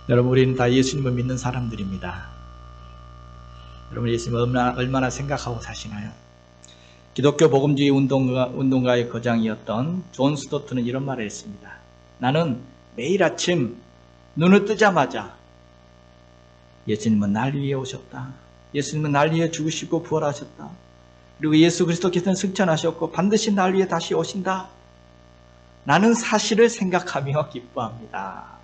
여러분, 우리는 다 예수님을 믿는 사람들입니다. 여러분, 예수님을 얼마나 생각하고 사시나요? 기독교 복음주의 운동가의 거장이었던 존 스토트는 이런 말을 했습니다. 나는 매일 아침 눈을 뜨자마자 예수님은 날 위해 오셨다. 예수님은 날 위해 죽으시고 부활하셨다. 그리고 예수 그리스도께서는 승천하셨고 반드시 날 위해 다시 오신다. 나는 사실을 생각하며 기뻐합니다.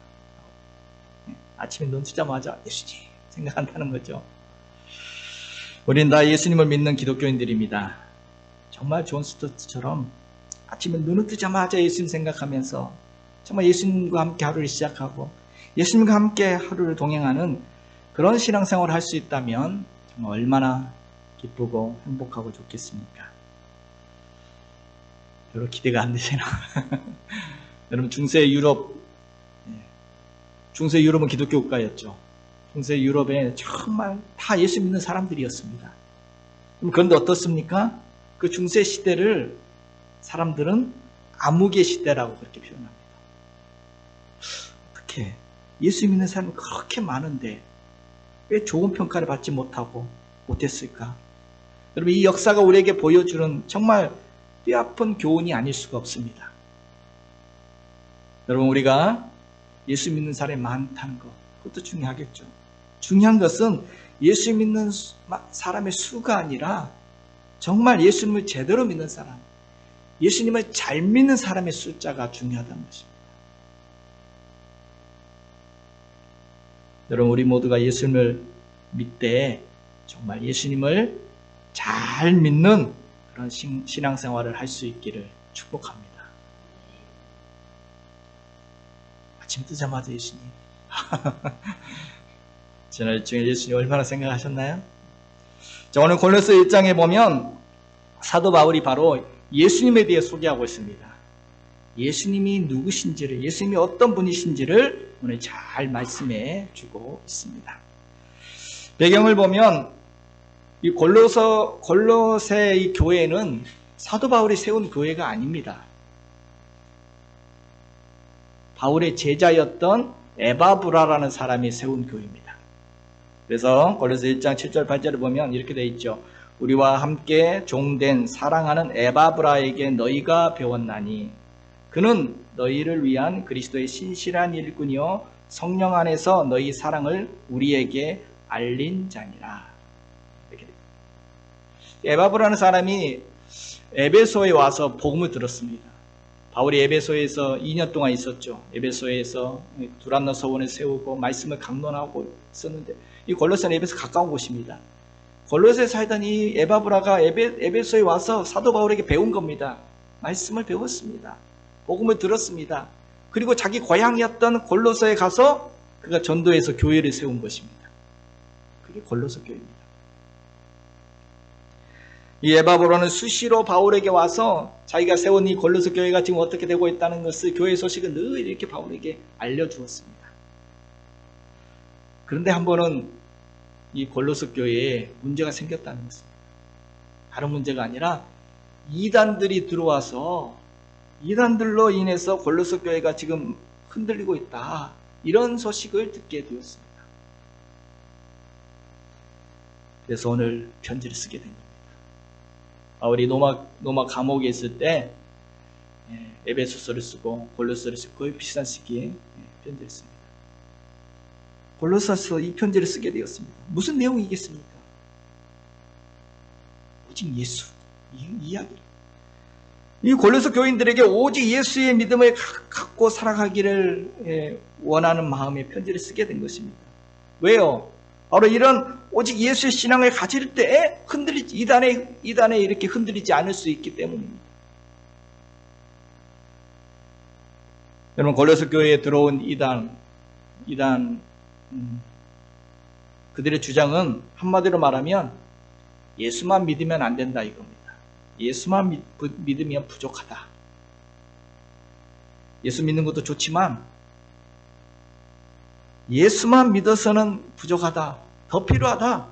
아침에 눈 뜨자마자 예수님 생각한다는 거죠. 우리는 다 예수님을 믿는 기독교인들입니다. 정말 존 스토트처럼 아침에 눈을 뜨자마자 예수님 생각하면서 정말 예수님과 함께 하루를 시작하고 예수님과 함께 하루를 동행하는 그런 신앙생활을 할 수 있다면 정말 얼마나 기쁘고 행복하고 좋겠습니까? 별로 기대가 안 되시나? 여러분, 중세 유럽은 기독교 국가였죠. 중세 유럽에 정말 다 예수 믿는 사람들이었습니다. 그런데 어떻습니까? 그 중세 시대를 사람들은 암흑의 시대라고 그렇게 표현합니다. 어떻게 예수 믿는 사람이 그렇게 많은데 왜 좋은 평가를 받지 못했을까? 여러분, 이 역사가 우리에게 보여주는 정말 뼈아픈 교훈이 아닐 수가 없습니다. 여러분, 우리가 예수 믿는 사람이 많다는 것, 그것도 중요하겠죠. 중요한 것은 예수 믿는 사람의 수가 아니라 정말 예수님을 제대로 믿는 사람, 예수님을 잘 믿는 사람의 숫자가 중요하다는 것입니다. 여러분, 우리 모두가 예수님을 믿되 정말 예수님을 잘 믿는 그런 신앙생활을 할 수 있기를 축복합니다. 아침 뜨자마자 예수님. 지난 주에 예수님 얼마나 생각하셨나요? 자, 오늘 골로새 1장에 보면 사도 바울이 바로 예수님에 대해 소개하고 있습니다. 예수님이 누구신지를, 예수님이 어떤 분이신지를 오늘 잘 말씀해 주고 있습니다. 배경을 보면 이 골로새 이 교회는 사도 바울이 세운 교회가 아닙니다. 바울의 제자였던 에바브라라는 사람이 세운 교회입니다. 그래서 골로새 1장 7절 8절을 보면 이렇게 되어 있죠. 우리와 함께 종된 사랑하는 에바브라에게 너희가 배웠나니 그는 너희를 위한 그리스도의 신실한 일꾼이요 성령 안에서 너희 사랑을 우리에게 알린 자니라. 이렇게 됩니다. 에바브라는 사람이 에베소에 와서 복음을 들었습니다. 바울이 에베소에서 2년 동안 있었죠. 에베소에서 두란노 서원을 세우고 말씀을 강론하고 있었는데 이 골로새는 에베소 가까운 곳입니다. 골로새에 살던 이 에바브라가 에베소에 와서 사도 바울에게 배운 겁니다. 말씀을 배웠습니다. 복음을 들었습니다. 그리고 자기 고향이었던 골로새에 가서 그가 전도해서 교회를 세운 것입니다. 그게 골로새 교회입니다. 이 에바브라는 수시로 바울에게 와서 자기가 세운 이 골로새 교회가 지금 어떻게 되고 있다는 것을 교회 소식을 늘 이렇게 바울에게 알려주었습니다. 그런데 한 번은 이 골로새 교회에 문제가 생겼다는 것입니다. 다른 문제가 아니라 이단들이 들어와서 이단들로 인해서 골로새 교회가 지금 흔들리고 있다. 이런 소식을 듣게 되었습니다. 그래서 오늘 편지를 쓰게 된 겁니다. 바울이 로마 감옥에 있을 때 에베소서를 쓰고 골로새를 쓰고 거의 비슷한 시기에 편지를 씁니다. 골로새서 이 편지를 쓰게 되었습니다. 무슨 내용이겠습니까? 오직 예수, 이 이야기. 이 골로새 교인들에게 오직 예수의 믿음을 갖고 살아가기를 원하는 마음에 편지를 쓰게 된 것입니다. 왜요? 바로 이런 오직 예수의 신앙을 가질 때에 이단에 이렇게 흔들리지 않을 수 있기 때문입니다. 여러분, 골로새 교회에 들어온 이단 그들의 주장은 한마디로 말하면 예수만 믿으면 안 된다 이겁니다. 예수만 믿으면 부족하다. 예수 믿는 것도 좋지만 예수만 믿어서는 부족하다. 더 필요하다.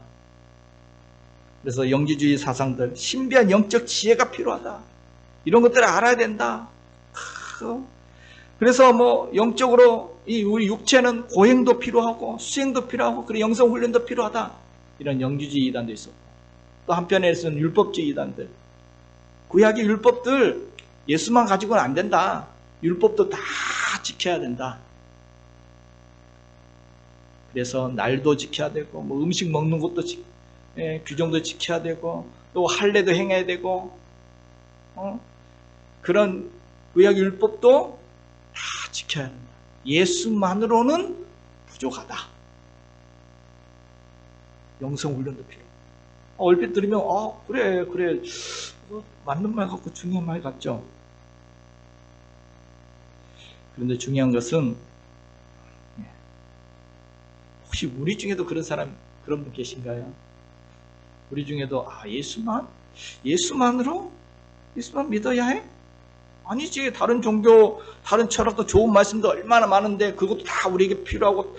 그래서 영지주의 사상들, 신비한 영적 지혜가 필요하다. 이런 것들을 알아야 된다. 그래서 영적으로 우리 육체는 고행도 필요하고 수행도 필요하고 그리고 영성 훈련도 필요하다. 이런 영주주의 이단도 있었고 또 한편에서는 율법주의 이단들. 구약의 율법들 예수만 가지고는 안 된다. 율법도 다 지켜야 된다. 그래서 날도 지켜야 되고 뭐 음식 먹는 것도 규정도 지켜야 되고 또 할례도 행해야 되고 그런 구약 율법도 다 지켜야 된다. 예수만으로는 부족하다. 영성 훈련도 필요해. 얼핏 들으면 그래 맞는 말 같고 중요한 말 같죠. 그런데 중요한 것은 혹시 우리 중에도 그런 분 계신가요? 우리 중에도 예수만으로 믿어야 해? 아니지. 다른 종교, 다른 철학도 좋은 말씀도 얼마나 많은데 그것도 다 우리에게 필요하고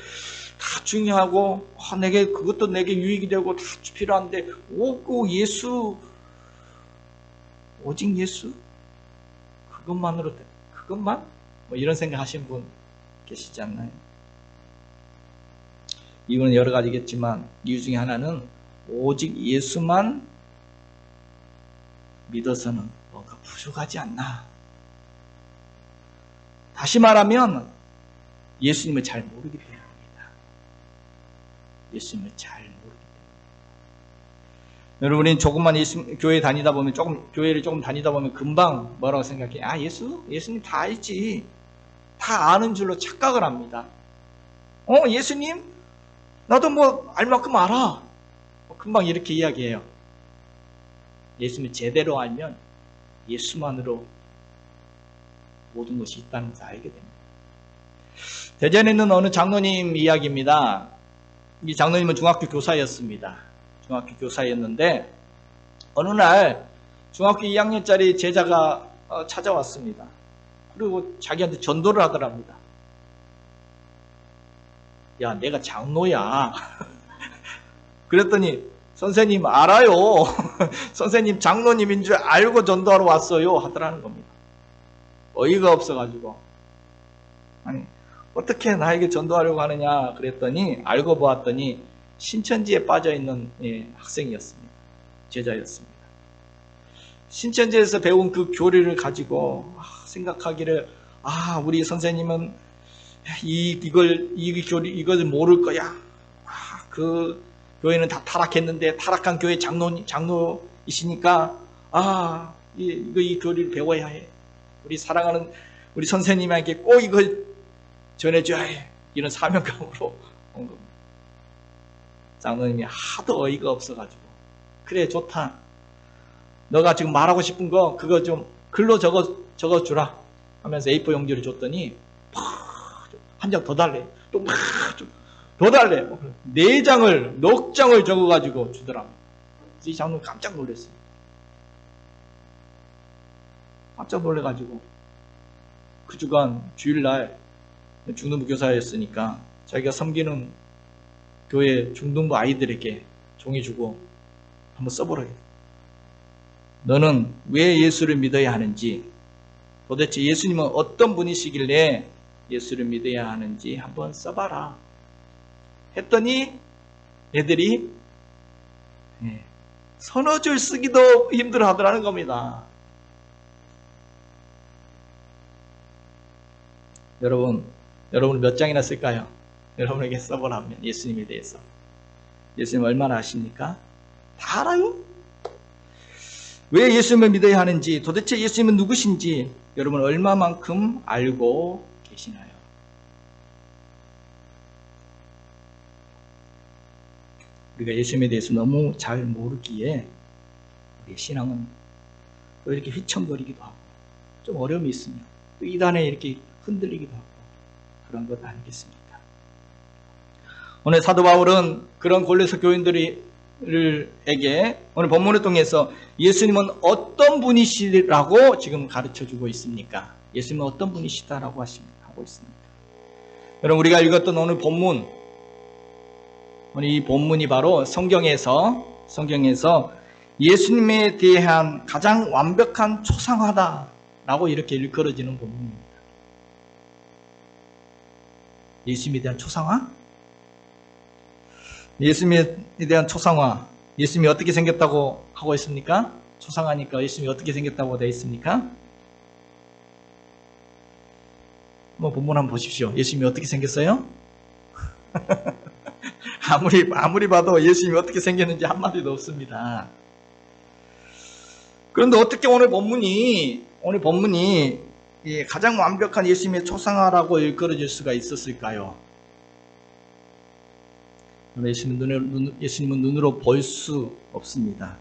다 중요하고 그것도 내게 유익이 되고 다 필요한데 오직 예수? 그것만? 뭐 이런 생각 하시는 분 계시지 않나요? 이유는 여러 가지겠지만 이유 중에 하나는 오직 예수만 믿어서는 뭔가 부족하지 않나. 다시 말하면 예수님을 잘 모르기 때문입니다. 예수님을 잘 모르기 때문입니다. 여러분이 조금만 교회 다니다 보면 교회를 조금 다니다 보면 금방 뭐라고 생각해? 예수님 다 알지. 다 아는 줄로 착각을 합니다. 예수님? 나도 뭐 알 만큼 알아. 금방 이렇게 이야기해요. 예수님을 제대로 알면 예수만으로 모든 것이 있다는 것을 알게 됩니다. 대전에 있는 어느 장로님 이야기입니다. 이 장로님은 중학교 교사였습니다. 중학교 교사였는데 어느 날 중학교 2학년짜리 제자가 찾아왔습니다. 그리고 자기한테 전도를 하더랍니다. 야, 내가 장로야. 그랬더니 선생님 알아요. 선생님 장로님인 줄 알고 전도하러 왔어요. 하더라는 겁니다. 어이가 없어가지고 아니 어떻게 나에게 전도하려고 하느냐 그랬더니 알고 보았더니 신천지에 빠져있는 학생이었습니다. 제자였습니다. 신천지에서 배운 그 교리를 가지고 생각하기를 우리 선생님은 이걸 모를 거야. 그 교회는 다 타락했는데 타락한 교회 장로이시니까 이 교리를 배워야 해. 우리 사랑하는 우리 선생님에게 꼭 이걸 전해줘야 해. 이런 사명감으로 온 겁니다. 장로님이 하도 어이가 없어가지고 그래 좋다. 너가 지금 말하고 싶은 거 그거 좀 글로 적어주라 하면서 A4 용지를 줬더니 한 장 더 달래. 또 더 달래. 4장을 넉 장을 적어가지고 주더랍니다. 이 장로님 깜짝 놀랐어요. 깜짝 놀래가지고 그 주간 주일날 중등부 교사였으니까 자기가 섬기는 교회 중등부 아이들에게 종이 주고 한번 써보라. 너는 왜 예수를 믿어야 하는지, 도대체 예수님은 어떤 분이시길래 예수를 믿어야 하는지 한번 써봐라 했더니 애들이 서너 줄 쓰기도 힘들어 하더라는 겁니다. 여러분 몇 장이나 쓸까요? 여러분에게 써보라면 예수님에 대해서. 예수님 얼마나 아십니까? 다 알아요. 왜 예수님을 믿어야 하는지, 도대체 예수님은 누구신지 여러분 얼마만큼 알고 계시나요? 우리가 예수님에 대해서 너무 잘 모르기에 우리의 신앙은 또 이렇게 휘청거리기도 하고 좀 어려움이 있으며 또 이단에 이렇게 흔들리기도 하고 그런 것 아니겠습니까? 오늘 사도 바울은 그런 골로새 교인들에게 오늘 본문을 통해서 예수님은 어떤 분이시라고 지금 가르쳐주고 있습니까? 예수님은 어떤 분이시다라고 하고 있습니다. 여러분 우리가 읽었던 오늘 본문, 오늘 이 본문이 바로 성경에서 예수님에 대한 가장 완벽한 초상화다라고 이렇게 일컬어지는 본문입니다. 예수님에 대한 초상화? 예수님에 대한 초상화. 예수님이 어떻게 생겼다고 하고 있습니까? 초상화니까 예수님이 어떻게 생겼다고 되어 있습니까? 본문 한번 보십시오. 예수님이 어떻게 생겼어요? 아무리 봐도 예수님이 어떻게 생겼는지 한마디도 없습니다. 그런데 어떻게 오늘 본문이 가장 완벽한 예수님의 초상화라고 일컬어질 수가 있었을까요? 예수님은 눈으로 볼 수 없습니다.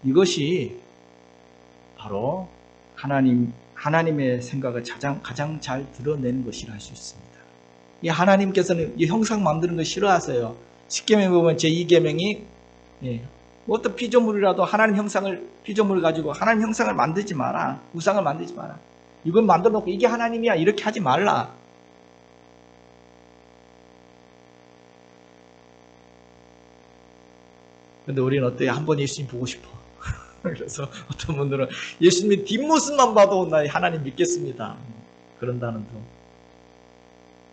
이것이 바로 하나님의 생각을 가장 잘 드러내는 것이라 할 수 있습니다. 이 하나님께서는 이 형상 만드는 거 싫어하세요. 10계명에 보면 제2계명이 어떤 피조물이라도 하나님 형상을 피조물을 가지고 하나님 형상을 만들지 마라. 우상을 만들지 마라. 이건 만들어 놓고 이게 하나님이야 이렇게 하지 말라. 근데 우리는 어때요? 한번 예수님 보고 싶어. 그래서 어떤 분들은 예수님의 뒷모습만 봐도 나 하나님 믿겠습니다. 그런다는 등.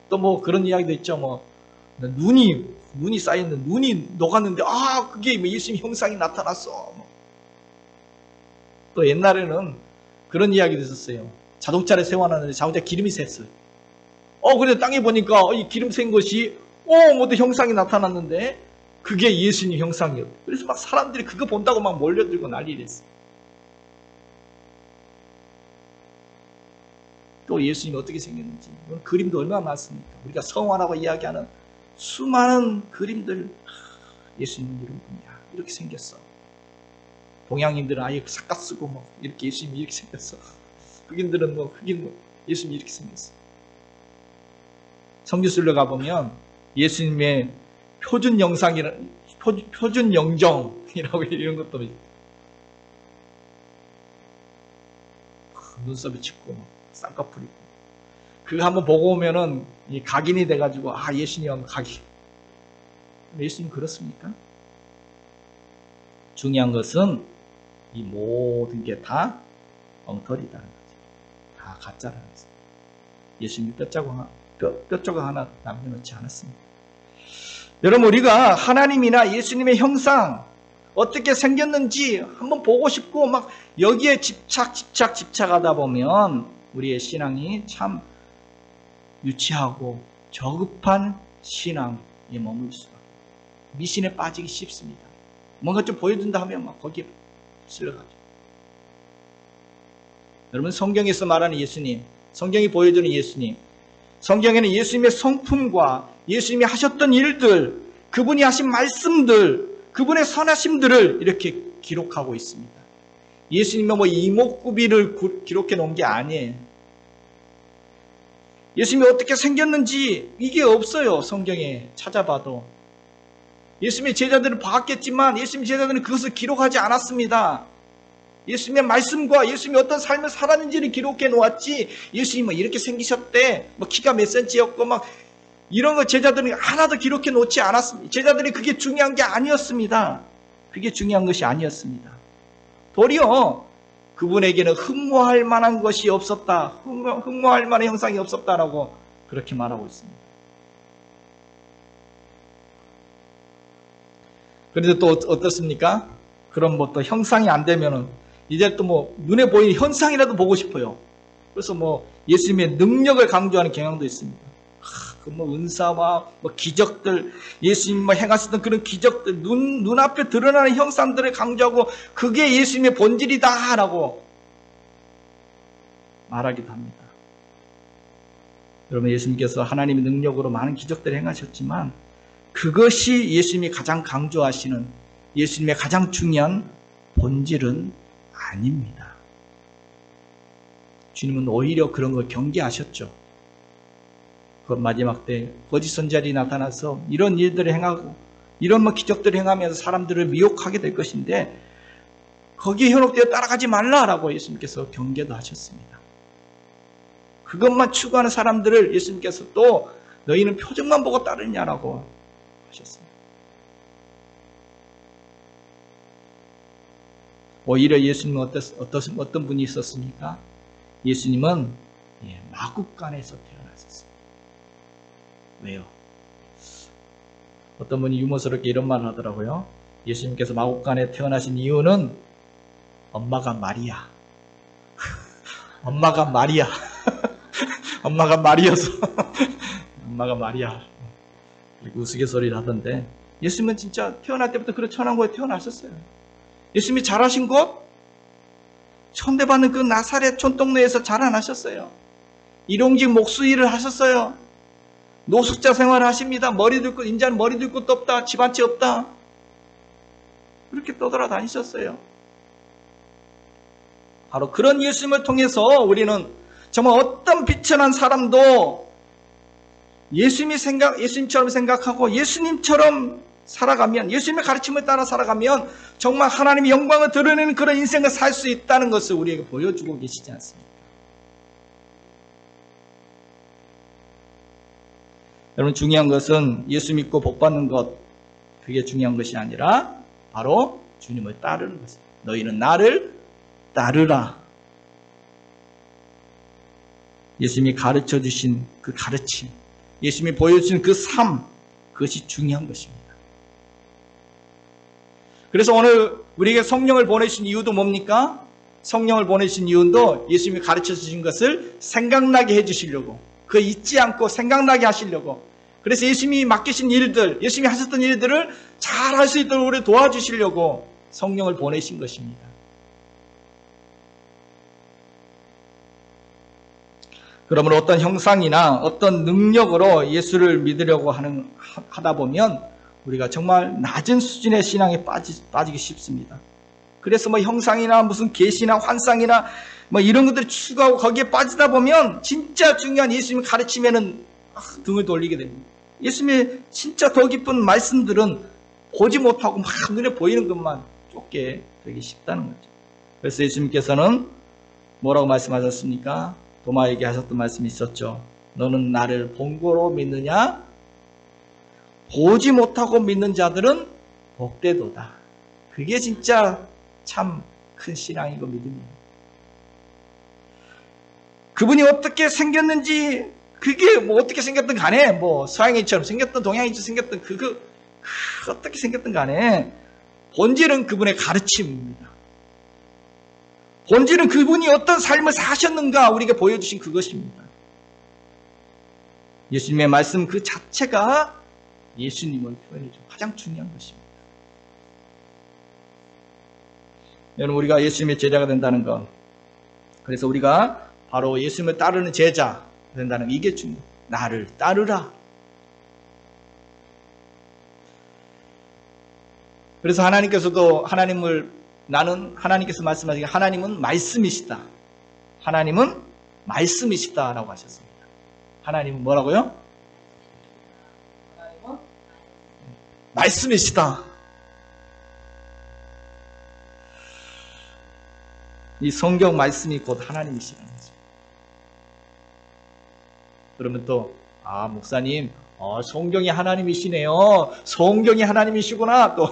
또 그런 이야기도 있죠. 눈이 쌓여있는 눈이 녹았는데 그게 예수님 형상이 나타났어. 또 옛날에는 그런 이야기도 있었어요. 자동차를 세워놨는데 자동차 기름이 샜어요. 근데 땅에 보니까 이 기름 샌 것이 모두 형상이 나타났는데 그게 예수님 형상이었어요. 그래서 막 사람들이 그거 본다고 막 몰려들고 난리를 했어요. 또 예수님이 어떻게 생겼는지 그림도 얼마나 많습니까? 우리가 성화라고 이야기하는 수많은 그림들. 예수님은 이런 분이야. 이렇게 생겼어. 동양인들은 아예 삭가 쓰고 이렇게 예수님이 이렇게 생겼어. 흑인들은 예수님이 이렇게 생겼어. 성지순례 가보면 예수님의 표준 영정이라고 이런 것도 눈썹이 짙고 쌍꺼풀 있고 그거 한번 보고 오면은 각인이 돼가지고 예수님 하면 각인. 예수님 그렇습니까? 중요한 것은 이 모든 게 다 엉터리다는 거죠. 다 가짜라는 거죠. 예수님 뼈조각 하나 남겨놓지 않았습니다. 여러분 우리가 하나님이나 예수님의 형상 어떻게 생겼는지 한번 보고 싶고 여기에 집착하다 보면 우리의 신앙이 참 유치하고 저급한 신앙에 머물 수밖에 없어요. 미신에 빠지기 쉽습니다. 뭔가 좀 보여준다 하면 거기에 쓸려가죠. 여러분 성경에서 말하는 예수님, 성경이 보여주는 예수님, 성경에는 예수님의 성품과 예수님이 하셨던 일들, 그분이 하신 말씀들, 그분의 선하심들을 이렇게 기록하고 있습니다. 예수님의 이목구비를 기록해 놓은 게 아니에요. 예수님이 어떻게 생겼는지 이게 없어요. 성경에 찾아봐도. 예수님의 제자들은 봤겠지만 예수님의 제자들은 그것을 기록하지 않았습니다. 예수님의 말씀과 예수님이 어떤 삶을 살았는지를 기록해 놓았지 예수님이 이렇게 생기셨대, 키가 몇 센치였고 이런 거 제자들이 하나도 기록해 놓지 않았습니다. 제자들이 그게 중요한 게 아니었습니다. 그게 중요한 것이 아니었습니다. 도리어 그분에게는 흠모할 만한 것이 없었다. 흠모할 만한 형상이 없었다라고 그렇게 말하고 있습니다. 그런데 또 어떻습니까? 그럼 또 형상이 안 되면은 이제 또 눈에 보이는 현상이라도 보고 싶어요. 그래서 예수님의 능력을 강조하는 경향도 있습니다. 은사와 기적들, 예수님 행하셨던 그런 기적들, 눈앞에 드러나는 형상들을 강조하고 그게 예수님의 본질이다 라고 말하기도 합니다. 여러분 예수님께서 하나님의 능력으로 많은 기적들을 행하셨지만 그것이 예수님이 가장 강조하시는 예수님의 가장 중요한 본질은 아닙니다. 주님은 오히려 그런 걸 경계하셨죠. 그 마지막 때 거짓 선지자들이 나타나서 이런 일들을 행하고 이런 기적들을 행하면서 사람들을 미혹하게 될 것인데 거기에 현혹되어 따라가지 말라라고 예수님께서 경계도 하셨습니다. 그것만 추구하는 사람들을 예수님께서 또 너희는 표정만 보고 따르냐라고 하셨습니다. 오히려 예수님은 어떤 분이 있었습니까? 예수님은 마국간에서 태어나셨습니다. 왜요? 어떤 분이 유머스럽게 이런 말을 하더라고요. 예수님께서 마국간에 태어나신 이유는 엄마가 마리아. 엄마가 마리아. 엄마가 마리아서. 엄마가 마리아. 그리고 우스갯소리를 하던데, 예수님은 진짜 태어날 때부터 그런 천왕고에 태어나셨어요. 예수님이 자라신 곳, 천대받는 그 나사렛 촌동네에서 자라나셨어요. 일용직 목수일을 하셨어요. 노숙자 생활을 하십니다. 머리 둘 곳, 인자는 머리 둘 곳도 없다. 집 한 채 없다. 그렇게 떠돌아다니셨어요. 바로 그런 예수님을 통해서 우리는 정말 어떤 비천한 사람도 예수님처럼 생각하고 예수님처럼 살아가면, 예수님의 가르침을 따라 살아가면 정말 하나님의 영광을 드러내는 그런 인생을 살 수 있다는 것을 우리에게 보여주고 계시지 않습니까? 여러분, 중요한 것은 예수 믿고 복 받는 것, 그게 중요한 것이 아니라 바로 주님을 따르는 것입니다. 너희는 나를 따르라. 예수님이 가르쳐 주신 그 가르침, 예수님이 보여주신 그 삶, 그것이 중요한 것입니다. 그래서 오늘 우리에게 성령을 보내신 이유도 뭡니까? 성령을 보내신 이유도 예수님이 가르쳐 주신 것을 생각나게 해주시려고, 그 잊지 않고 생각나게 하시려고. 그래서 예수님이 맡기신 일들, 예수님이 하셨던 일들을 잘 할 수 있도록 우리를 도와주시려고 성령을 보내신 것입니다. 그러므로 어떤 형상이나 어떤 능력으로 예수를 믿으려고 하다 보면 우리가 정말 낮은 수준의 신앙에 빠지기 쉽습니다. 그래서 뭐 형상이나 무슨 계시나 환상이나 뭐 이런 것들을 추구하고 거기에 빠지다 보면 진짜 중요한 예수님의 가르침에는 등을 돌리게 됩니다. 예수님의 진짜 더 깊은 말씀들은 보지 못하고 막 눈에 보이는 것만 쫓게 되기 쉽다는 거죠. 그래서 예수님께서는 뭐라고 말씀하셨습니까? 도마에게 하셨던 말씀이 있었죠. 너는 나를 본고로 믿느냐? 보지 못하고 믿는 자들은 복되도다. 그게 진짜 참 큰 신앙이고 믿음이에요. 그분이 어떻게 생겼는지, 그게 뭐 어떻게 생겼든 간에, 뭐 서양인처럼 생겼든 동양인처럼 생겼든 어떻게 생겼든 간에 본질은 그분의 가르침입니다. 본질은 그분이 어떤 삶을 사셨는가 우리에게 보여주신 그것입니다. 예수님의 말씀 그 자체가 예수님을 표현해주는 가장 중요한 것입니다. 여러분, 우리가 예수님의 제자가 된다는 것, 그래서 우리가 바로 예수님을 따르는 제자 된다는 것, 이게 중요해요. 나를 따르라. 그래서 하나님께서도 하나님께서 말씀하시기에 하나님은 말씀이시다. 하나님은 말씀이시다라고 하셨습니다. 하나님은 뭐라고요? 하나님은 말씀이시다. 이 성경 말씀이 곧 하나님이시라는 거죠. 그러면 또 목사님, 성경이 하나님이시네요. 성경이 하나님이시구나. 또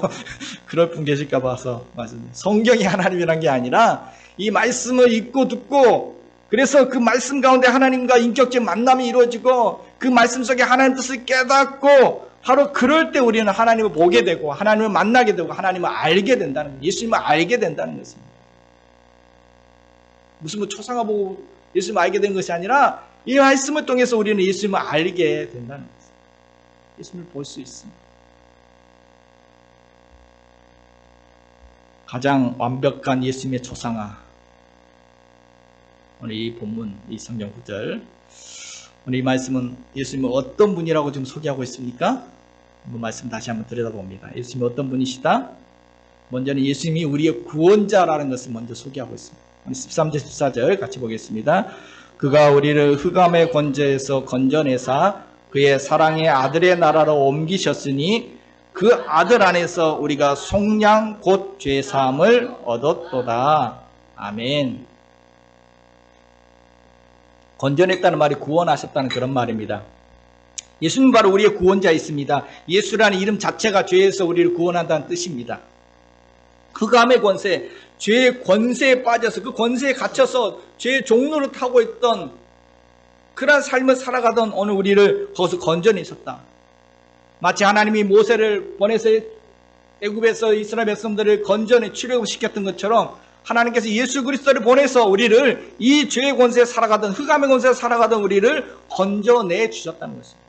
그럴 분 계실까 봐서 말씀드립니다. 성경이 하나님이란 게 아니라 이 말씀을 읽고 듣고, 그래서 그 말씀 가운데 하나님과 인격적 만남이 이루어지고 그 말씀 속에 하나님 뜻을 깨닫고, 바로 그럴 때 우리는 하나님을 보게 되고 하나님을 만나게 되고 하나님을 알게 된다는 거예요. 예수님을 알게 된다는 것입니다. 무슨 뭐 초상화 보고 예수님을 알게 된 것이 아니라 이 말씀을 통해서 우리는 예수님을 알게 된다는 것입니다. 예수님을 볼 수 있습니다. 가장 완벽한 예수님의 초상화. 오늘 이 본문, 이 성경 구절, 오늘 이 말씀은 예수님은 어떤 분이라고 지금 소개하고 있습니까? 한번 말씀 다시 한번 들여다봅니다. 예수님이 어떤 분이시다? 먼저는 예수님이 우리의 구원자라는 것을 먼저 소개하고 있습니다. 13절 14절 같이 보겠습니다. 그가 우리를 흑암의 권세에서 건져내사 그의 사랑의 아들의 나라로 옮기셨으니 그 아들 안에서 우리가 속량 곧 죄사함을 얻었도다. 아멘. 건져냈다는 말이 구원하셨다는 그런 말입니다. 예수님 바로 우리의 구원자이십니다. 예수라는 이름 자체가 죄에서 우리를 구원한다는 뜻입니다. 흑암의 권세, 죄의 권세에 빠져서 그 권세에 갇혀서 죄의 종로를 타고 있던 그런 삶을 살아가던 오늘 우리를 거기서 건져내셨다. 마치 하나님이 모세를 보내서 애굽에서 이스라엘 백성들을 건져내 출애굽시켰던 것처럼 하나님께서 예수 그리스도를 보내서 우리를 이 죄의 권세에 살아가던 흑암의 권세에 살아가던 우리를 건져내 주셨다는 것입니다.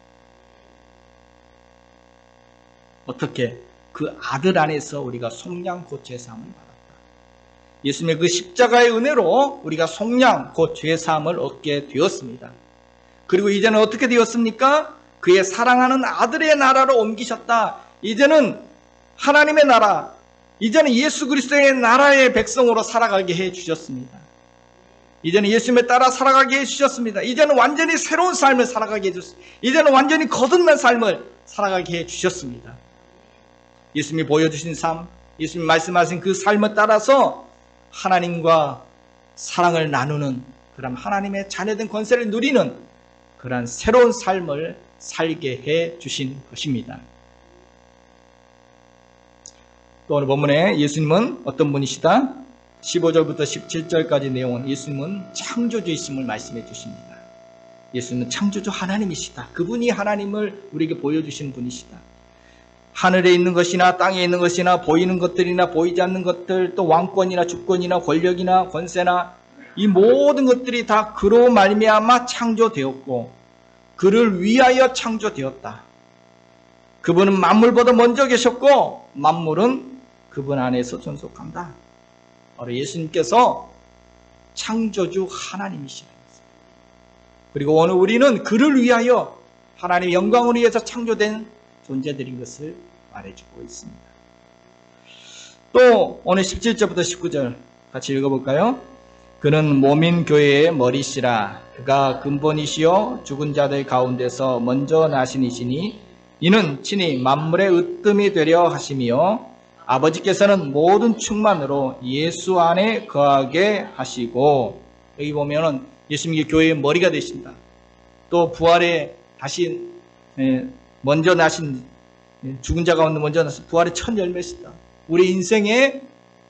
어떻게? 그 아들 안에서 우리가 속량 곧 죄사함을 받았다. 예수님의 그 십자가의 은혜로 우리가 속량 곧 죄사함을 얻게 되었습니다. 그리고 이제는 어떻게 되었습니까? 그의 사랑하는 아들의 나라로 옮기셨다. 이제는 하나님의 나라, 이제는 예수 그리스도의 나라의 백성으로 살아가게 해주셨습니다. 이제는 예수님을 따라 살아가게 해주셨습니다. 이제는 완전히 새로운 삶을 살아가게 해주셨습니다. 이제는 완전히 거듭난 삶을 살아가게 해주셨습니다. 예수님이 보여주신 삶, 예수님이 말씀하신 그 삶을 따라서 하나님과 사랑을 나누는, 그런 하나님의 자녀된 권세를 누리는 그러한 새로운 삶을 살게 해주신 것입니다. 또 오늘 본문에 예수님은 어떤 분이시다? 15절부터 17절까지 내용은 예수님은 창조주이심을 말씀해 주십니다. 예수님은 창조주 하나님이시다. 그분이 하나님을 우리에게 보여주시는 분이시다. 하늘에 있는 것이나 땅에 있는 것이나 보이는 것들이나 보이지 않는 것들, 또 왕권이나 주권이나 권력이나 권세나 이 모든 것들이 다 그로 말미암아 창조되었고 그를 위하여 창조되었다. 그분은 만물보다 먼저 계셨고 만물은 그분 안에서 존속한다. 바로 예수님께서 창조주 하나님이시다. 그리고 오늘 우리는 그를 위하여 하나님의 영광을 위해서 창조된 존재들인 것을 말해주고 있습니다. 또 오늘 17절부터 19절 같이 읽어볼까요? 그는 몸인 교회의 머리시라. 그가 근본이시요 죽은 자들 가운데서 먼저 나신 이시니 이는 친히 만물의 으뜸이 되려 하심이요 아버지께서는 모든 충만으로 예수 안에 거하게 하시고, 여기 보면은 예수님이 교회의 머리가 되신다. 또 부활에 다시 먼저 나신, 죽은 자 가운데 먼저 나신 부활의 첫 열매시다. 우리 인생의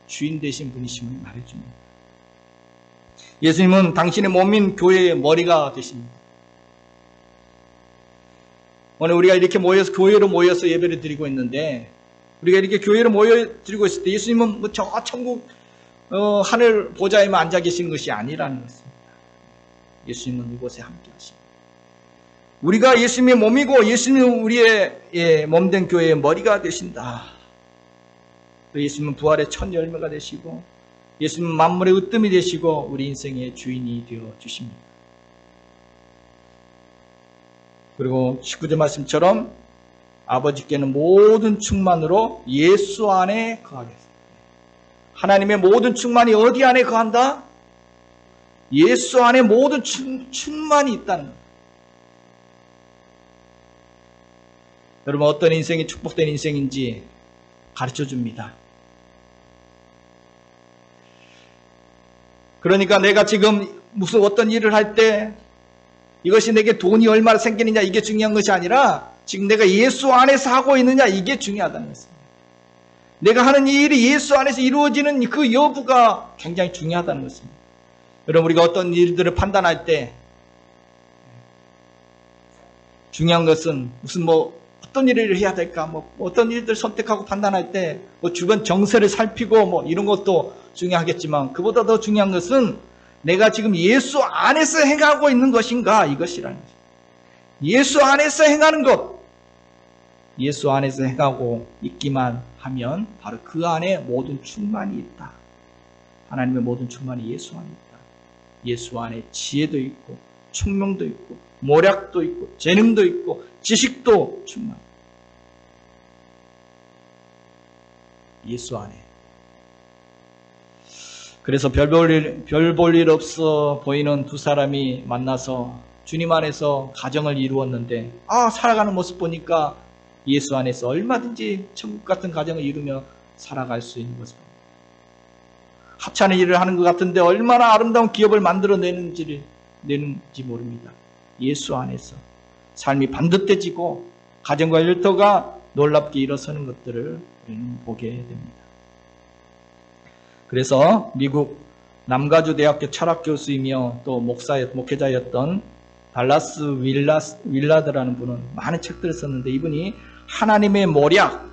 주인 되신 분이심을 말해줍니다. 예수님은 당신의 몸인 교회의 머리가 되십니다. 오늘 우리가 이렇게 모여서 교회로 모여서 예배를 드리고 있는데, 우리가 이렇게 교회로 모여 드리고 있을 때 예수님은 뭐 저 천국 하늘 보좌에만 앉아 계시는 것이 아니라는 것입니다. 예수님은 이곳에 함께 하십니다. 우리가 예수님의 몸이고 예수님은 우리의 몸된 교회의 머리가 되신다. 예수님은 부활의 첫 열매가 되시고 예수님은 만물의 으뜸이 되시고 우리 인생의 주인이 되어 주십니다. 그리고 19절 말씀처럼 아버지께는 모든 충만으로 예수 안에 거하겠습니다. 하나님의 모든 충만이 어디 안에 거한다? 예수 안에 모든 충만이 있다는 거예요. 여러분, 어떤 인생이 축복된 인생인지 가르쳐 줍니다. 그러니까 내가 지금 무슨 어떤 일을 할 때 이것이 내게 돈이 얼마나 생기느냐 이게 중요한 것이 아니라 지금 내가 예수 안에서 하고 있느냐 이게 중요하다는 것입니다. 내가 하는 이 일이 예수 안에서 이루어지는 그 여부가 굉장히 중요하다는 것입니다. 여러분, 우리가 어떤 일들을 판단할 때 중요한 것은 무슨 어떤 일을 해야 될까, 어떤 일들을 선택하고 판단할 때 주변 정세를 살피고 이런 것도 중요하겠지만 그보다 더 중요한 것은 내가 지금 예수 안에서 행하고 있는 것인가 이것이라는 것입니다. 예수 안에서 행하는 것, 예수 안에서 행하고 있기만 하면 바로 그 안에 모든 충만이 있다. 하나님의 모든 충만이 예수 안에 있다. 예수 안에 지혜도 있고 총명도 있고 모략도 있고 재능도 있고 지식도 충만. 예수 안에. 그래서 별 볼 일 없어 보이는 두 사람이 만나서 주님 안에서 가정을 이루었는데 살아가는 모습 보니까 예수 안에서 얼마든지 천국 같은 가정을 이루며 살아갈 수 있는 모습. 합찮은 일을 하는 것 같은데 얼마나 아름다운 기업을 만들어내는지 모릅니다. 예수 안에서 삶이 반듯해지고 가정과 일터가 놀랍게 일어서는 것들을 우리는 보게 됩니다. 그래서 미국 남가주 대학교 철학 교수이며 또 목회자였던 달라스 윌라드라는 분은 많은 책들을 썼는데 이분이 하나님의 모략,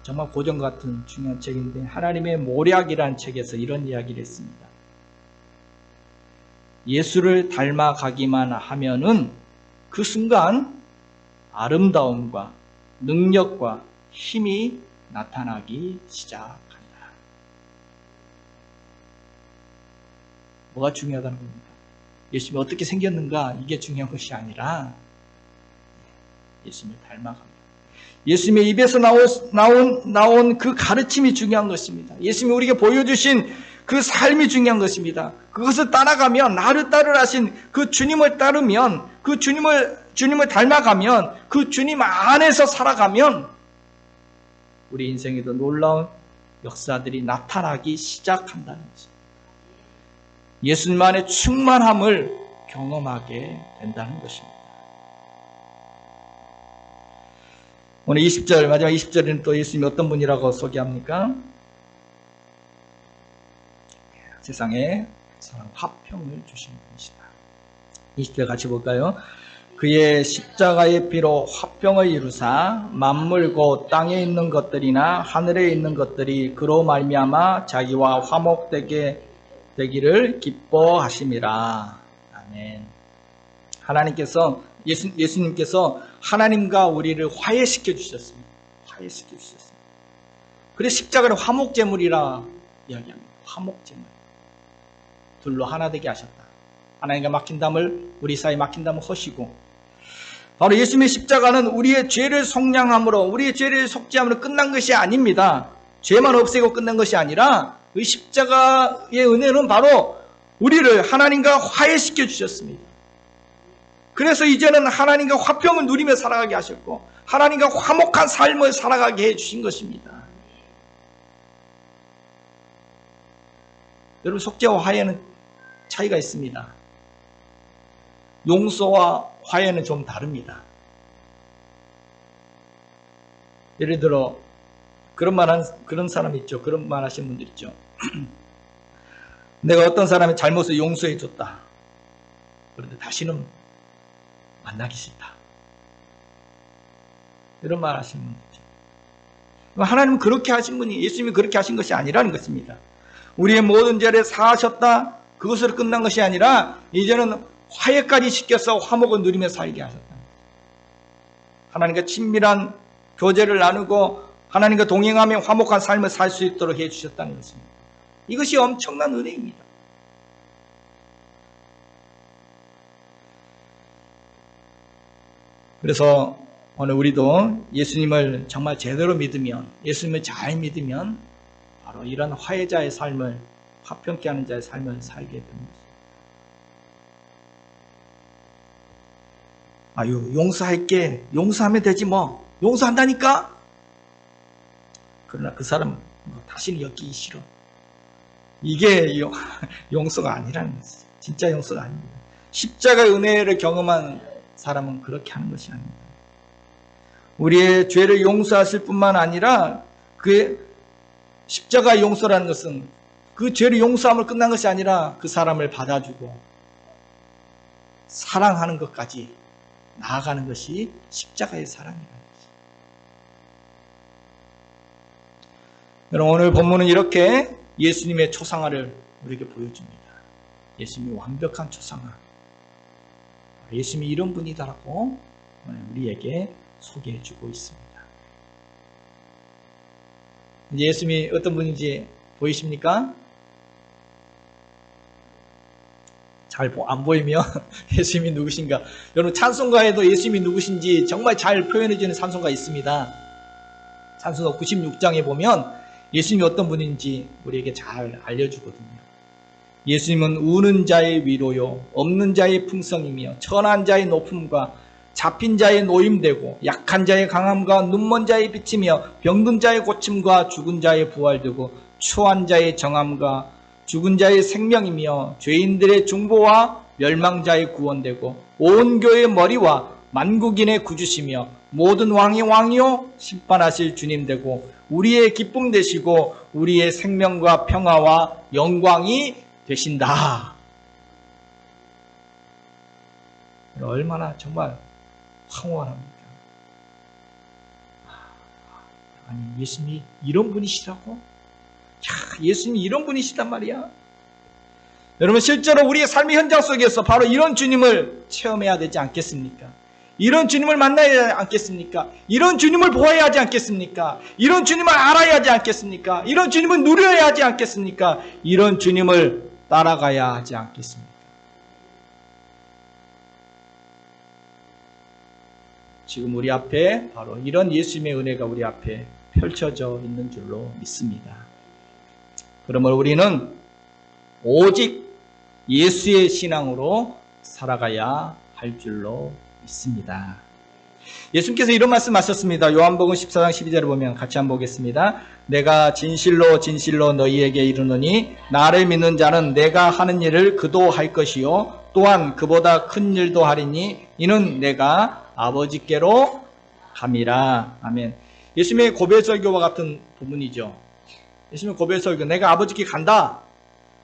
정말 고전 같은 중요한 책인데 하나님의 모략이라는 책에서 이런 이야기를 했습니다. 예수를 닮아가기만 하면은 그 순간 아름다움과 능력과 힘이 나타나기 시작한다. 뭐가 중요하다는 겁니다. 예수님이 어떻게 생겼는가 이게 중요한 것이 아니라 예수님을 닮아갑니다. 예수님의 입에서 나온 그 가르침이 중요한 것입니다. 예수님이 우리에게 보여주신 그 삶이 중요한 것입니다. 그것을 따라가면 나를 따르라신 그 주님을 따르면 그 주님을 닮아가면 그 주님 안에서 살아가면 우리 인생에도 놀라운 역사들이 나타나기 시작한다는 것입니다. 예수님만의 충만함을 경험하게 된다는 것입니다. 오늘 20절, 마지막 20절에는 또 예수님이 어떤 분이라고 소개합니까? 세상에 화평을 주신 분이시다. 20절 같이 볼까요? 그의 십자가의 피로 화평을 이루사 만물 곧 땅에 있는 것들이나 하늘에 있는 것들이 그로 말미암아 자기와 화목되기를 기뻐하심이라. 아멘. 하나님께서 예수님께서 하나님과 우리를 화해시켜 주셨습니다. 화해시켜 주셨습니다. 그래서 십자가를 화목제물이라 이야기합니다. 화목제물. 둘로 하나 되게 하셨다. 하나님과 막힌 담을 우리 사이에 막힌 담을 허시고 바로 예수님의 십자가는 우리의 죄를 속량함으로 우리의 죄를 속죄함으로 끝난 것이 아닙니다. 죄만 없애고 끝난 것이 아니라 그 십자가의 은혜는 바로 우리를 하나님과 화해시켜 주셨습니다. 그래서 이제는 하나님과 화평을 누리며 살아가게 하셨고 하나님과 화목한 삶을 살아가게 해주신 것입니다. 여러분, 속죄와 화해는 차이가 있습니다. 용서와 화해는 좀 다릅니다. 예를 들어 그런 사람 있죠. 그런 말 하시는 분들 있죠. 내가 어떤 사람의 잘못을 용서해 줬다. 그런데 다시는 만나기 싫다. 이런 말 하시는 분들 있죠. 하나님은 그렇게 하신 분이 예수님이 그렇게 하신 것이 아니라는 것입니다. 우리의 모든 죄를 사하셨다. 그것으로 끝난 것이 아니라 이제는 화해까지 시켜서 화목을 누리며 살게 하셨다. 하나님과 친밀한 교제를 나누고 하나님과 동행하며 화목한 삶을 살 수 있도록 해주셨다는 것입니다. 이것이 엄청난 은혜입니다. 그래서 오늘 우리도 예수님을 정말 제대로 믿으면 예수님을 잘 믿으면 바로 이런 화해자의 삶을 화평케 하는 자의 삶을 살게 됩니다. 아유, 용서할게. 용서하면 되지 뭐. 용서한다니까? 그러나 그 사람 다시는 엮이기 싫어. 이게 용서가 아니라는 것이죠. 진짜 용서가 아닙니다. 십자가의 은혜를 경험한 사람은 그렇게 하는 것이 아닙니다. 우리의 죄를 용서하실 뿐만 아니라 그 십자가의 용서라는 것은 그 죄를 용서함을 끝난 것이 아니라 그 사람을 받아주고 사랑하는 것까지 나아가는 것이 십자가의 사랑이라는 것입니다. 여러분, 오늘 본문은 이렇게 예수님의 초상화를 우리에게 보여줍니다. 예수님이 완벽한 초상화. 예수님이 이런 분이다라고 우리에게 소개해주고 있습니다. 이제 예수님이 어떤 분인지 보이십니까? 잘 안 보이면 예수님이 누구신가? 여러분, 찬송가에도 예수님이 누구신지 정말 잘 표현해주는 찬송가 있습니다. 찬송가 96장에 보면 예수님이 어떤 분인지 우리에게 잘 알려주거든요. 예수님은 우는 자의 위로요, 없는 자의 풍성이며 천한 자의 높음과 잡힌 자의 노임되고 약한 자의 강함과 눈먼 자의 빛이며 병든 자의 고침과 죽은 자의 부활되고 추한 자의 정함과 죽은 자의 생명이며 죄인들의 중보와 멸망자의 구원되고 온 교회의 머리와 만국인의 구주시며 모든 왕의 왕이요 심판하실 주님 되고 우리의 기쁨 되시고 우리의 생명과 평화와 영광이 되신다. 얼마나 정말 황홀합니까? 아니, 예수님이 이런 분이시라고? 야, 예수님이 이런 분이시단 말이야? 여러분, 실제로 우리의 삶의 현장 속에서 바로 이런 주님을 체험해야 되지 않겠습니까? 이런 주님을 만나야 않겠습니까? 이런 주님을 보아야 하지 않겠습니까? 이런 주님을 알아야 하지 않겠습니까? 이런 주님을 누려야 하지 않겠습니까? 이런 주님을 따라가야 하지 않겠습니까? 지금 우리 앞에 바로 이런 예수님의 은혜가 우리 앞에 펼쳐져 있는 줄로 믿습니다. 그러므로 우리는 오직 예수의 신앙으로 살아가야 할 줄로 있습니다. 예수님께서 이런 말씀하셨습니다. 요한복음 14장 12절을 보면 같이 한번 보겠습니다. 내가 진실로 진실로 너희에게 이르노니 나를 믿는 자는 내가 하는 일을 그도 할 것이요 또한 그보다 큰 일도 하리니 이는 내가 아버지께로 감이라. 아멘. 예수님의 고별 설교와 같은 부분이죠. 예수님의 고별 설교, 내가 아버지께 간다.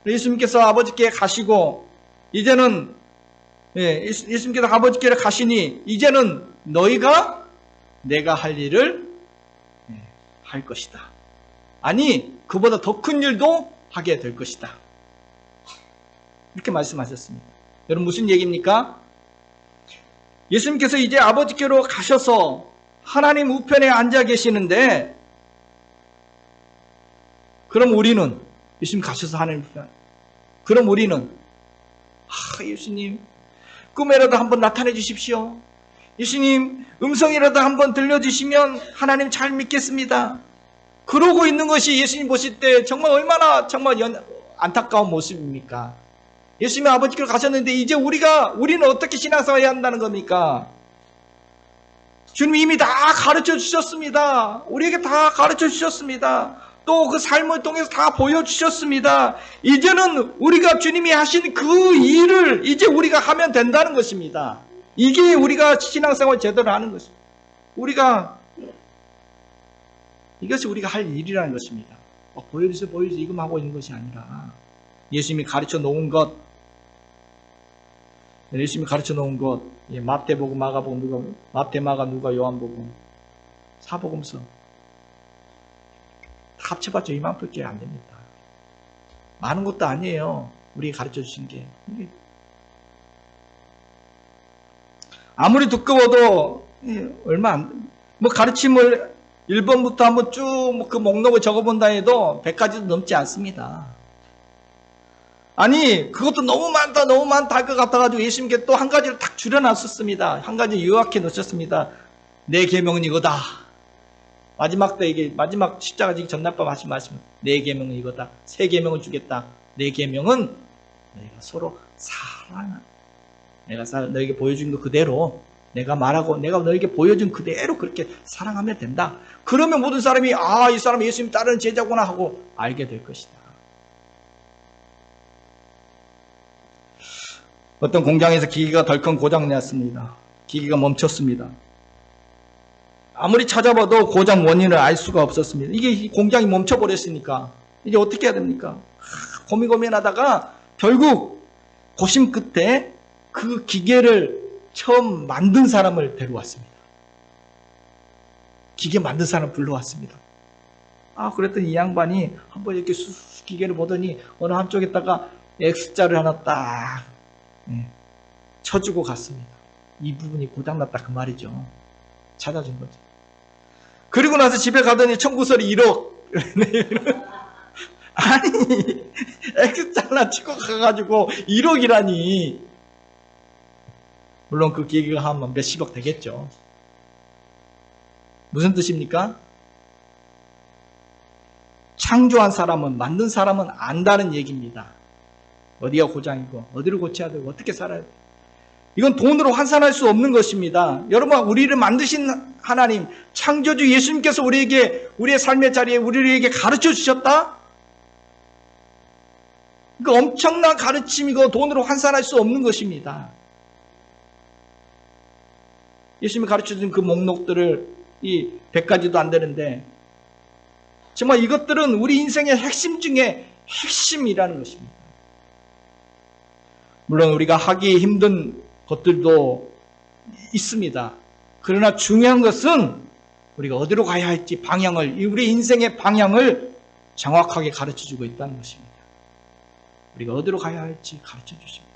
예수님께서 아버지께 가시고 이제는 예수님께서 아버지께로 가시니 이제는 너희가 내가 할 일을 할 것이다. 아니, 그보다 더 큰 일도 하게 될 것이다. 이렇게 말씀하셨습니다. 여러분, 무슨 얘기입니까? 예수님께서 이제 아버지께로 가셔서 하나님 우편에 앉아 계시는데, 그럼 우리는 예수님 가셔서 하나님 우편, 그럼 우리는 예수님 꿈에라도 한번 나타내 주십시오. 예수님 음성이라도 한번 들려주시면 하나님 잘 믿겠습니다. 그러고 있는 것이 예수님 보실 때 정말 얼마나 정말 안타까운 모습입니까? 예수님이 아버지께로 가셨는데 이제 우리는 어떻게 신앙생활 해야 한다는 겁니까? 주님이 이미 다 가르쳐 주셨습니다. 우리에게 다 가르쳐 주셨습니다. 또 그 삶을 통해서 다 보여주셨습니다. 이제는 우리가 주님이 하신 그 일을 이제 우리가 하면 된다는 것입니다. 이게 우리가 신앙생활 제대로 하는 것입니다. 이것이 우리가 할 일이라는 것입니다. 보여주세요 이것만 하고 있는 것이 아니라 예수님이 가르쳐 놓은 것, 마태복음, 마가복음, 마태, 마가, 누가, 요한복음, 사복음서 합쳐봤자 이만큼밖에 안 됩니다. 많은 것도 아니에요. 우리 가르쳐 주신 게. 아무리 두꺼워도 가르침을 1번부터 한번 쭉 그 목록을 적어본다 해도 100가지도 넘지 않습니다. 아니, 그것도 너무 많다 할 것 같아가지고 예수님께 또 한 가지를 딱 줄여놨었습니다. 한 가지 요약해 놓으셨습니다. 내 계명은 이거다. 마지막 십자가 지기 전날밤 하신 말씀, 내 계명은 이거다. 새 계명을 주겠다. 내 계명은 너희가 서로 사랑하라. 내가 너에게 보여준 거 그대로, 내가 말하고 내가 너에게 보여준 그대로 그렇게 사랑하면 된다. 그러면 모든 사람이 이 사람이 예수님 따르는 제자구나 하고 알게 될 것이다. 어떤 공장에서 기계가 덜컹 고장났습니다. 기계가 멈췄습니다. 아무리 찾아봐도 고장 원인을 알 수가 없었습니다. 이게 공장이 멈춰버렸으니까 이제 어떻게 해야 됩니까? 고민하다가 결국 고심 끝에 그 기계를 처음 만든 사람을 데려왔습니다. 기계 만든 사람 불러왔습니다. 그랬더니 이 양반이 한번 이렇게 기계를 보더니 어느 한쪽에다가 X자를 하나 딱 쳐주고 갔습니다. 이 부분이 고장났다 그 말이죠. 찾아준 거죠. 그리고 나서 집에 가더니 청구서리 1억. 아니, X자나 치고 가가지고 1억이라니. 물론 그 기계가 하면 몇십억 되겠죠. 무슨 뜻입니까? 창조한 사람은, 만든 사람은 안다는 얘기입니다. 어디가 고장이고, 어디를 고쳐야 되고, 어떻게 살아야 되고. 이건 돈으로 환산할 수 없는 것입니다. 여러분, 우리를 만드신 하나님, 창조주 예수님께서 우리의 삶의 자리에 우리에게 가르쳐 주셨다? 그 엄청난 가르침이고 돈으로 환산할 수 없는 것입니다. 예수님이 가르쳐준 그 목록들을 100가지도 안 되는데 정말 이것들은 우리 인생의 핵심 중에 핵심이라는 것입니다. 물론 우리가 하기 힘든 것들도 있습니다. 그러나 중요한 것은 우리가 어디로 가야 할지 방향을, 우리 인생의 방향을 정확하게 가르쳐주고 있다는 것입니다. 우리가 어디로 가야 할지 가르쳐 주십니다.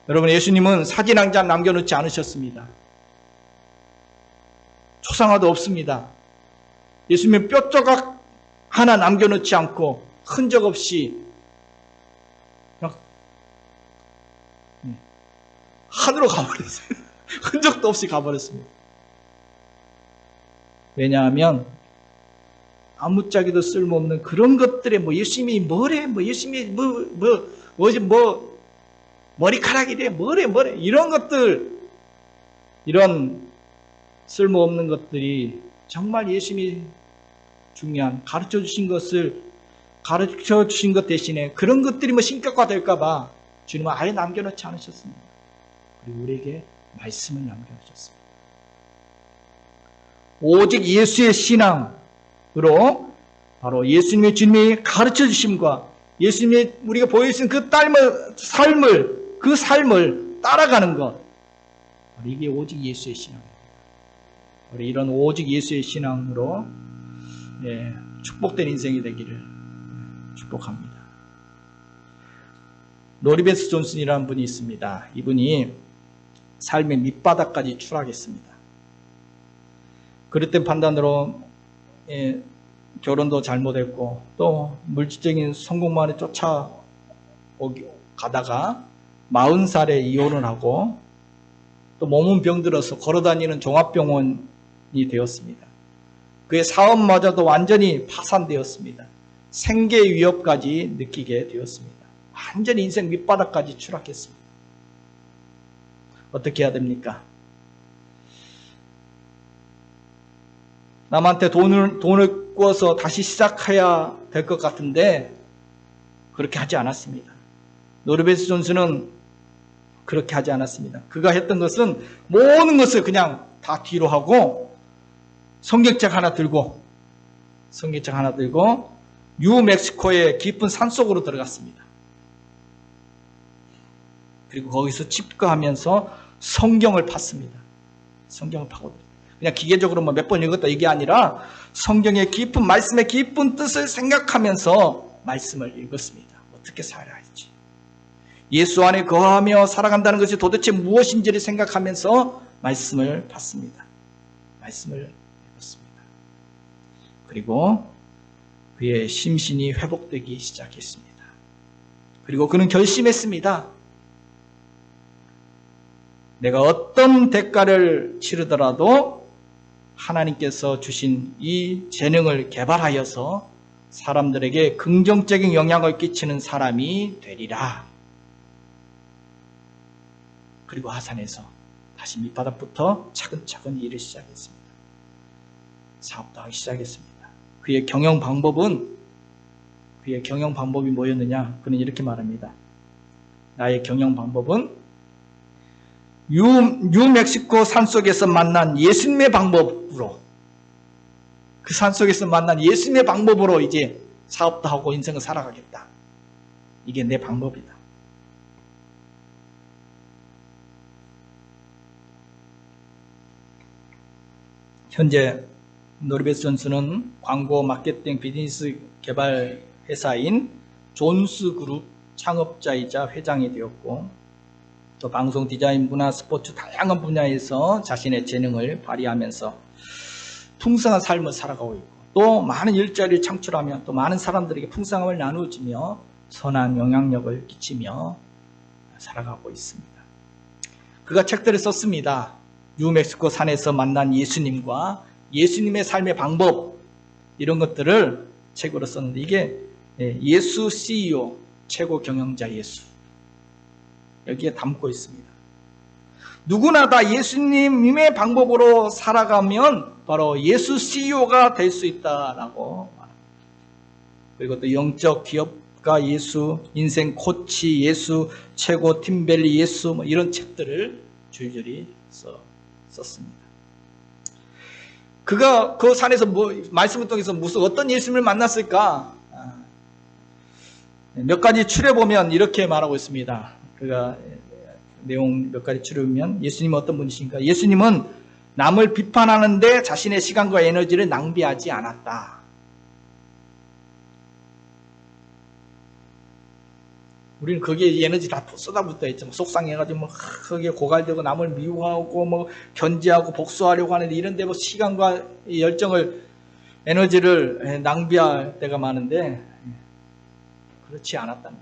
여러분, 예수님은 사진 한 장 남겨놓지 않으셨습니다. 초상화도 없습니다. 예수님은 뼈조각 하나 남겨놓지 않고 흔적 없이 그냥 하늘로 가버렸어요. 흔적도 없이 가버렸습니다. 왜냐하면 아무짝에도 쓸모없는 그런 것들에 예수님이 뭐래, 예수님이 머리카락이래, 뭐래, 이런 것들, 이런 쓸모없는 것들이 정말 예수님이 중요한 가르쳐 주신 것 대신에 그런 것들이 신격화 될까봐 주님은 아예 남겨놓지 않으셨습니다. 그리고 우리에게 말씀을 남겨주셨습니다. 오직 예수의 신앙으로 바로 예수님의 주님이 가르쳐 주심과 예수님이 우리가 보여주신 그 삶을 따라가는 것, 이게 오직 예수의 신앙입니다. 우리 이런 오직 예수의 신앙으로 축복된 인생이 되기를 축복합니다. 노리베스 존슨이라는 분이 있습니다. 이분이 삶의 밑바닥까지 추락했습니다. 그릇된 판단으로 결혼도 잘못했고 또 물질적인 성공만에 쫓아가다가 40살에 이혼을 하고 또 몸은 병들어서 걸어다니는 종합병원이 되었습니다. 그의 사업마저도 완전히 파산되었습니다. 생계 위협까지 느끼게 되었습니다. 완전히 인생 밑바닥까지 추락했습니다. 어떻게 해야 됩니까? 남한테 돈을 꾸어서 다시 시작해야 될 것 같은데 그렇게 하지 않았습니다. 노르베스 존슨은 그렇게 하지 않았습니다. 그가 했던 것은 모든 것을 그냥 다 뒤로 하고 성경책 하나 들고 뉴멕시코의 깊은 산속으로 들어갔습니다. 그리고 거기서 집거하면서 성경을 팠습니다. 성경을 파고 그냥 기계적으로 몇 번 읽었다 이게 아니라 성경의 깊은 말씀의 깊은 뜻을 생각하면서 말씀을 읽었습니다. 어떻게 살아야 할지, 예수 안에 거하며 살아간다는 것이 도대체 무엇인지를 생각하면서 말씀을 봤습니다. 말씀을 읽었습니다. 그리고 그의 심신이 회복되기 시작했습니다. 그리고 그는 결심했습니다. 내가 어떤 대가를 치르더라도 하나님께서 주신 이 재능을 개발하여서 사람들에게 긍정적인 영향을 끼치는 사람이 되리라. 그리고 하산해서 다시 밑바닥부터 차근차근 일을 시작했습니다. 사업도 하기 시작했습니다. 그의 경영 방법이 뭐였느냐? 그는 이렇게 말합니다. 나의 경영 방법은 뉴멕시코 산속에서 만난 예수님의 방법으로, 그 산속에서 만난 예수님의 방법으로 이제 사업도 하고 인생을 살아가겠다. 이게 내 방법이다. 현재 노리베스 존슨은 광고 마케팅 비즈니스 개발 회사인 존스 그룹 창업자이자 회장이 되었고, 또 방송 디자인, 문화, 스포츠 다양한 분야에서 자신의 재능을 발휘하면서 풍성한 삶을 살아가고 있고, 또 많은 일자리를 창출하며 또 많은 사람들에게 풍성함을 나누어주며 선한 영향력을 끼치며 살아가고 있습니다. 그가 책들을 썼습니다. 뉴멕시코 산에서 만난 예수님과 예수님의 삶의 방법, 이런 것들을 책으로 썼는데, 이게 예수 CEO, 최고 경영자 예수, 여기에 담고 있습니다. 누구나 다 예수님의 방법으로 살아가면 바로 예수 CEO가 될 수 있다라고 말합니다. 그리고 또 영적 기업가 예수, 인생 코치 예수, 최고 팀밸리 예수, 이런 책들을 줄줄이 썼습니다. 그가 그 산에서 말씀을 통해서 어떤 예수님을 만났을까? 몇 가지 추려보면 이렇게 말하고 있습니다. 그가 내용 몇 가지 추려보면 예수님은 어떤 분이신가? 예수님은 남을 비판하는데 자신의 시간과 에너지를 낭비하지 않았다. 우리는 거기에 에너지 다 쏟아붓다 했죠. 속상해가지고 거기에 고갈되고 남을 미워하고 견제하고 복수하려고 하는데 이런데 시간과 열정을 에너지를 낭비할 때가 많은데 그렇지 않았다는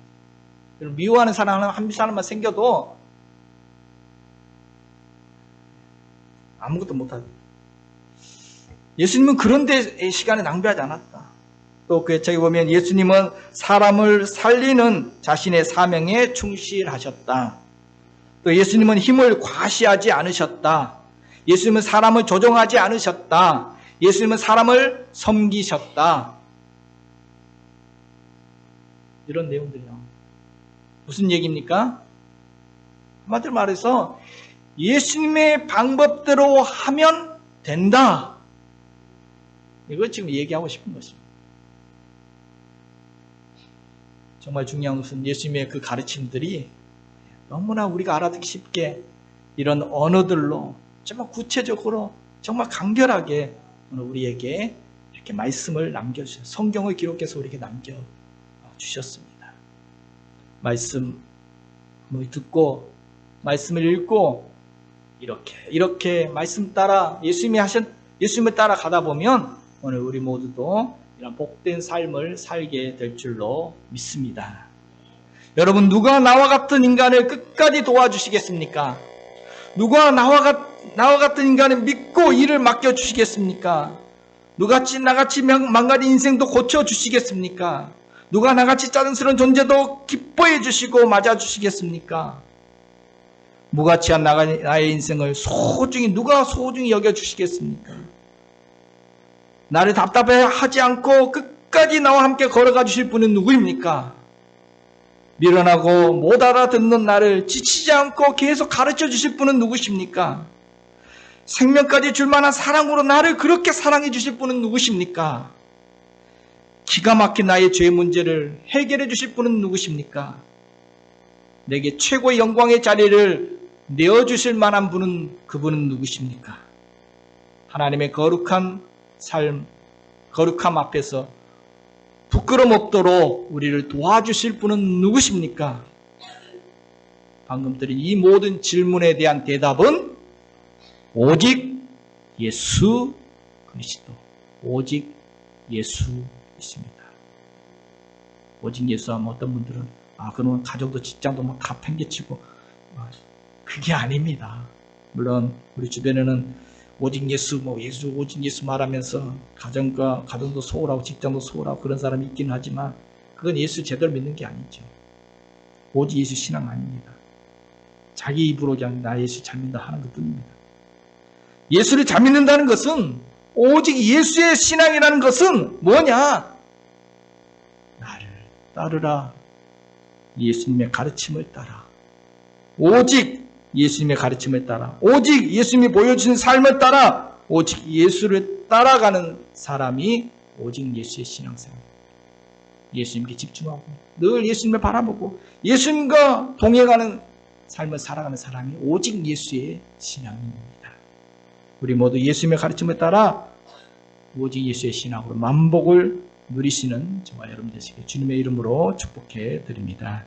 거죠. 미워하는 사람 한 사람만 생겨도 아무것도 못하죠. 예수님은 그런 데 시간을 낭비하지 않았다. 또 그 책에 보면 예수님은 사람을 살리는 자신의 사명에 충실하셨다. 또 예수님은 힘을 과시하지 않으셨다. 예수님은 사람을 조종하지 않으셨다. 예수님은 사람을 섬기셨다. 이런 내용들이요. 무슨 얘기입니까? 한마디로 말해서 예수님의 방법대로 하면 된다. 이걸 지금 얘기하고 싶은 것입니다. 정말 중요한 것은 예수님의 그 가르침들이 너무나 우리가 알아듣기 쉽게 이런 언어들로 정말 구체적으로 정말 간결하게 우리에게 이렇게 말씀을 남겨주셨어요. 성경을 기록해서 우리에게 남겨주셨습니다. 말씀 듣고 말씀을 읽고 이렇게 말씀 따라 예수님을 따라가다 보면 오늘 우리 모두도 이런 복된 삶을 살게 될 줄로 믿습니다. 여러분, 누가 나와 같은 인간을 끝까지 도와주시겠습니까? 누가 나와 같은 인간을 믿고 일을 맡겨주시겠습니까? 나같이 망가진 인생도 고쳐주시겠습니까? 누가 나같이 짜증스러운 존재도 기뻐해 주시고 맞아주시겠습니까? 무가치한 나의 인생을 누가 소중히 여겨주시겠습니까? 나를 답답해하지 않고 끝까지 나와 함께 걸어가 주실 분은 누구입니까? 미련하고 못 알아듣는 나를 지치지 않고 계속 가르쳐 주실 분은 누구십니까? 생명까지 줄 만한 사랑으로 나를 그렇게 사랑해 주실 분은 누구십니까? 기가 막힌 나의 죄 문제를 해결해 주실 분은 누구십니까? 내게 최고의 영광의 자리를 내어주실 만한 그분은 누구십니까? 하나님의 거룩한 삶, 거룩함 앞에서 부끄럼 없도록 우리를 도와주실 분은 누구십니까? 방금 드린 이 모든 질문에 대한 대답은 오직 예수 그리스도, 오직 예수 있습니다. 오직 예수 하면 어떤 분들은 그러면 가정도 직장도 다 팽개치고 그게 아닙니다. 물론 우리 주변에는 오직 예수 오직 예수 말하면서 가정도 소홀하고 직장도 소홀하고 그런 사람이 있기는 하지만 그건 예수 제대로 믿는 게 아니죠. 오직 예수 신앙 아닙니다. 자기 입으로 그냥 나 예수 잘 믿는다 하는 것뿐입니다. 예수를 잘 믿는다는 것은 오직 예수의 신앙이라는 것은 뭐냐? 나를 따르라. 예수님의 가르침을 따라. 오직 예수님의 가르침을 따라, 오직 예수님이 보여주신 삶을 따라, 오직 예수를 따라가는 사람이 오직 예수의 신앙생활. 예수님께 집중하고 늘 예수님을 바라보고 예수님과 동행하는 삶을 살아가는 사람이 오직 예수의 신앙입니다. 우리 모두 예수님의 가르침을 따라 오직 예수의 신앙으로 만복을 누리시는 저와 여러분 되시길 주님의 이름으로 축복해 드립니다.